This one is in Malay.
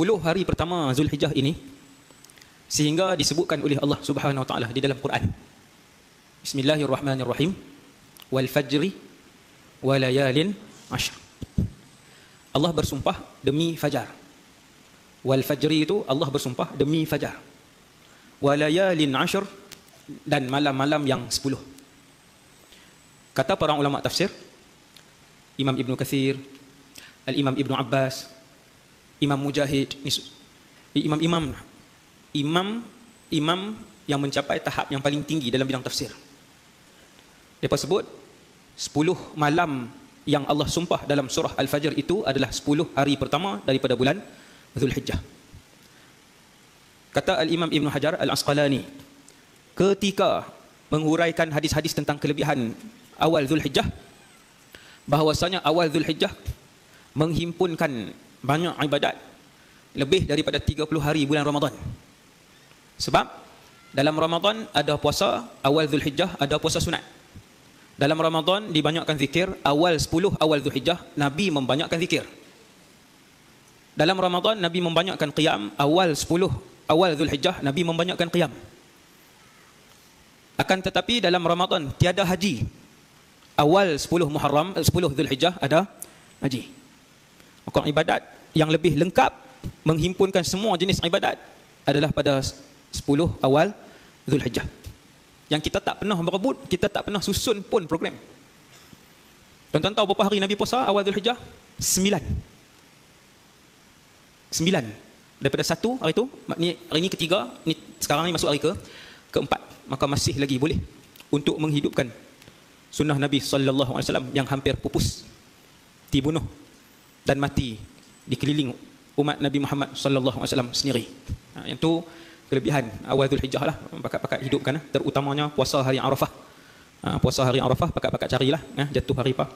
10 hari pertama Zulhijjah ini sehingga disebutkan oleh Allah Subhanahu wa taala di dalam Quran. Bismillahirrahmanirrahim. Wal fajri wa layalin ashr. Allah bersumpah demi fajar. Wal fajri itu Allah bersumpah demi fajar. Wa layalin ashr, dan malam-malam yang 10. Kata para ulama tafsir, Imam Ibn Kathir, Al-Imam Ibn Abbas, Imam Mujahid, imam yang mencapai tahap yang paling tinggi dalam bidang tafsir. Mereka sebut 10 malam yang Allah sumpah dalam surah Al-Fajr itu adalah 10 hari pertama daripada bulan Zulhijjah. Kata Al-Imam Ibn Hajar Al-Asqalani, ketika menghuraikan hadis-hadis tentang kelebihan awal Zulhijjah, bahawasanya awal Zulhijjah menghimpunkan banyak ibadat lebih daripada 30 hari bulan Ramadan. Sebab dalam Ramadan ada puasa awal Zulhijjah, ada puasa sunat. Dalam Ramadan dibanyakkan zikir, awal 10 awal Zulhijjah Nabi membanyakkan zikir. Dalam Ramadan Nabi membanyakkan qiyam, awal 10 awal Zulhijjah Nabi membanyakkan qiyam. Akan tetapi dalam Ramadan tiada haji. Awal 10 Muharram, 10 Zulhijjah ada haji. Maka ibadat yang lebih lengkap menghimpunkan semua jenis ibadat adalah pada 10 awal Zulhijjah. Yang kita tak pernah berebut, kita tak pernah susun pun program. Tuan-tuan tahu berapa hari Nabi puasa awal Zulhijjah? 9. Daripada 1 hari tu, hari ni ketiga, ni sekarang ni masuk hari keempat. Maka masih lagi boleh untuk menghidupkan sunnah Nabi sallallahu alaihi wasallam yang hampir pupus, dibunuh dan mati dikeliling umat Nabi Muhammad sallallahu alaihi wasallam sendiri. Yang tu kelebihan awal Zulhijjah lah, pakat-pakat hidupkan, terutamanya puasa hari Arafah. Puasa hari Arafah pakat-pakat carilah jatuh hari apa.